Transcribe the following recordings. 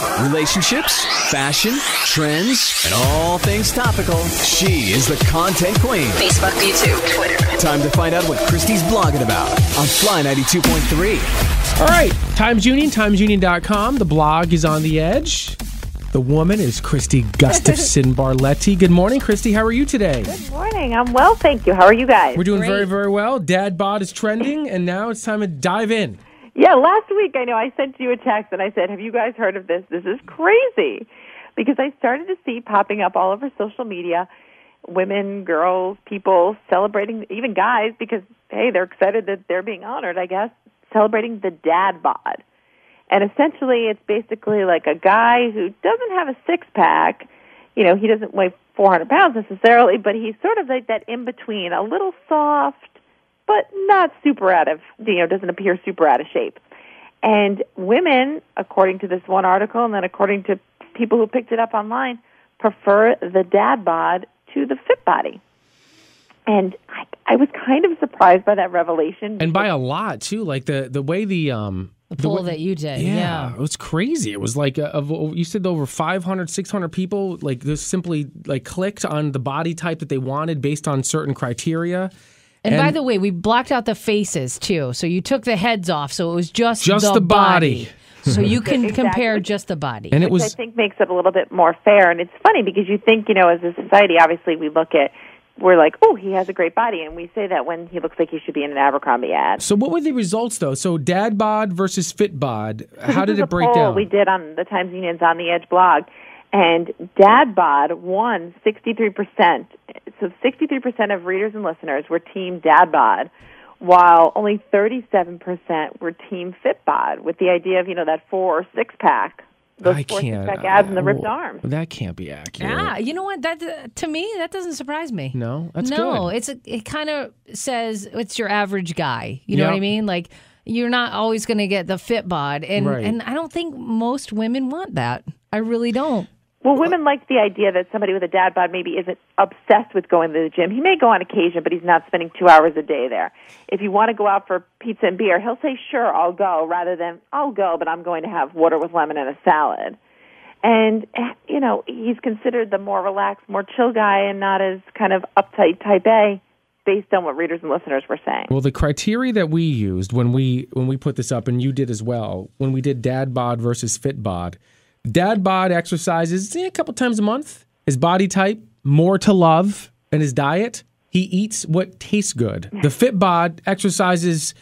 Relationships, fashion, trends, and all things topical. She is the content queen. Facebook, YouTube, Twitter. Time to find out what Kristi's blogging about on Fly 92.3. All right, Times Union, timesunion.com. The blog is on the edge. The woman is Kristi Gustafson Barlette. Good morning, Kristi. How are you today? Good morning. I'm well, thank you. How are you guys? We're doing very, very well. Dad Bod is trending, and now it's time to dive in. Yeah, last week I know I sent you a text and I said, have you guys heard of this? This is crazy. Because I started to see popping up all over social media, women, girls, people celebrating, even guys, because, hey, they're excited that they're being honored, I guess, celebrating the Dad Bod. And essentially it's basically like a guy who doesn't have a six-pack. You know, he doesn't weigh 400 pounds necessarily, but he's sort of like that in-between, a little soft, but not super out of, doesn't appear super out of shape. And women, according to this one article, and then according to people who picked it up online, prefer the Dad Bod to the fit body. And I was kind of surprised by that revelation. And by a lot, too. Like the way the poll that you did. Yeah. It was crazy. It was like, you said over 500, 600 people, like, just simply like clicked on the body type that they wanted based on certain criteria. And by the way, we blocked out the faces, too. So you took the heads off, so it was just the body. So you can Exactly. compare just the body. And Which I think makes it a little bit more fair. And it's funny because you think, as a society, obviously we're like, oh, he has a great body. And we say that when he looks like he should be in an Abercrombie ad. So what were the results, though? So Dad Bod versus Fit Bod. How did it break down? We did on the Times Union's On the Edge blog. And Dad Bod won 63%. So 63% of readers and listeners were Team Dad Bod, while only 37% were Team Fit Bod, with the idea of, that 4 or 6-pack. Those 4 6-pack abs and the ripped arms. That can't be accurate. Yeah, you know what? That to me, that doesn't surprise me. No, that's good. No, it kind of says it's your average guy. You know what I mean? Like, you're not always going to get the fit bod, and I don't think most women want that. I really don't. Well, women like the idea that somebody with a dad bod maybe isn't obsessed with going to the gym. He may go on occasion, but he's not spending 2 hours a day there. If you want to go out for pizza and beer, he'll say, sure, I'll go, rather than, I'll go, but I'm going to have water with lemon and a salad. And, he's considered the more relaxed, more chill guy and not as kind of uptight type A, based on what readers and listeners were saying. Well, the criteria that we used when we put this up, and you did as well, when we did Dad Bod versus Fit Bod, Dad Bod exercises a couple times a month. His body type, more to love. And his diet, he eats what tastes good. The Fit Bod exercises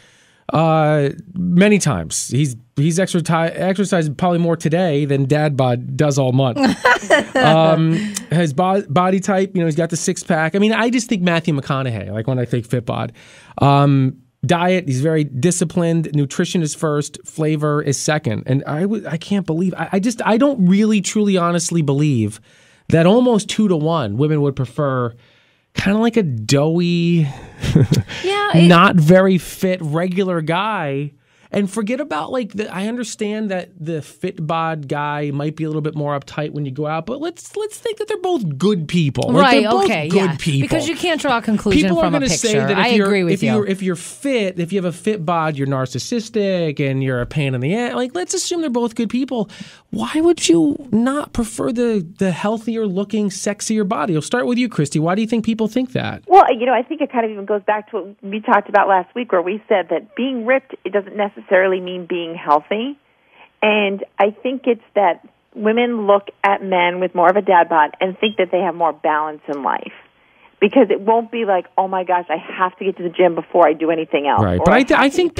many times. He's exercised probably more today than Dad Bod does all month. His body type, he's got the 6-pack. I mean, I just think Matthew McConaughey, like when I think Fit Bod. Diet, he's very disciplined. Nutrition is first. Flavor is second. And I can't believe, I don't really, truly, honestly believe that almost 2-to-1 women would prefer kind of like a doughy, not very fit, regular guy. And forget about I understand that the Fit Bod guy might be a little bit more uptight when you go out, but let's think that they're both good people. Right, they're both good people. Because you can't draw a conclusion people from are a picture. Say that I agree with you. If you're fit, if you have a Fit Bod, you're narcissistic and you're a pain in the ass. Let's assume they're both good people. Why would you not prefer the healthier looking, sexier body? I'll start with you, Kristi. Why do you think people think that? Well, I think it kind of even goes back to what we talked about last week, where we said that being ripped, it doesn't necessarily mean being healthy. And I think it's that women look at men with more of a dad bod and think that they have more balance in life. Because it won't be like, oh my gosh, I have to get to the gym before I do anything else. Right, but I think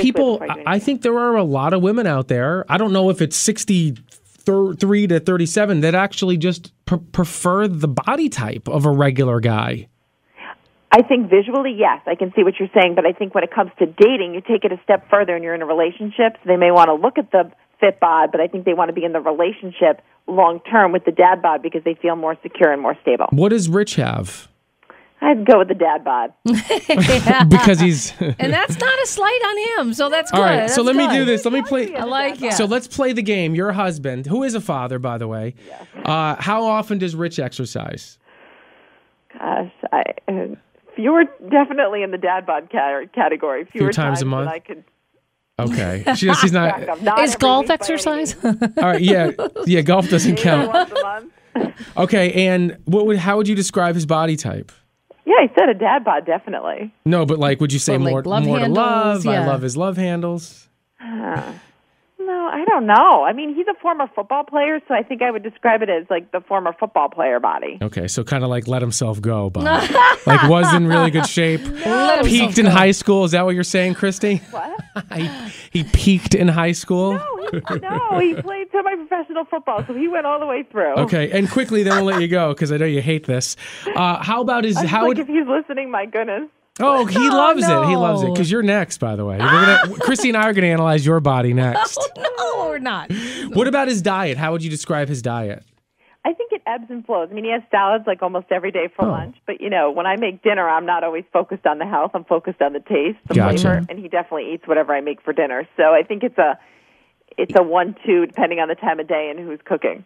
I think there are a lot of women out there, I don't know if it's 63 to 37, that actually just prefer the body type of a regular guy. I think visually, yes, I can see what you're saying, but I think when it comes to dating, you take it a step further and you're in a relationship, so they may want to look at the fit bod, but I think they want to be in the relationship long term with the dad bod because they feel more secure and more stable. What does Rich have? I'd go with the dad bod. Because he's... And that's not a slight on him, so that's good. All right, so let me do this. Let me play... I like it. So let's play the game. Your husband, who is a father, by the way, how often does Rich exercise? Gosh, fewer, definitely in the dad bod category. Fewer times a month? than I could Okay. She's not. Not Is every golf week by any exercise? means. All right. Yeah. Golf doesn't Maybe count. once a month. Okay. And how would you describe his body type? Yeah, I said a dad bod, definitely. No, but like, would you say Or, like, more love to handles, love? I yeah. love his love handles. No, I don't know. I mean, he's a former football player, so I think I would describe it as like the former football player body. Okay, so kind of like let himself go, Bob. Like was in really good shape. Let himself Peaked in go. high school. Is that what you're saying, Kristi? What? He peaked in high school. No, he played semi-professional football, so he went all the way through. Okay, and quickly, then we'll let you go because I know you hate this. How about his? If he's listening, my goodness. Oh, he loves it. He loves it no. because you're next. By the way, Kristi and I are gonna analyze your body next. No, we're not. What about his diet? How would you describe his diet? I think it ebbs and flows. I mean, he has salads like almost every day for lunch, but when I make dinner, I'm not always focused on the health. I'm focused on the taste, the flavor, and he definitely eats whatever I make for dinner. So I think it's a 1-2 depending on the time of day and who's cooking.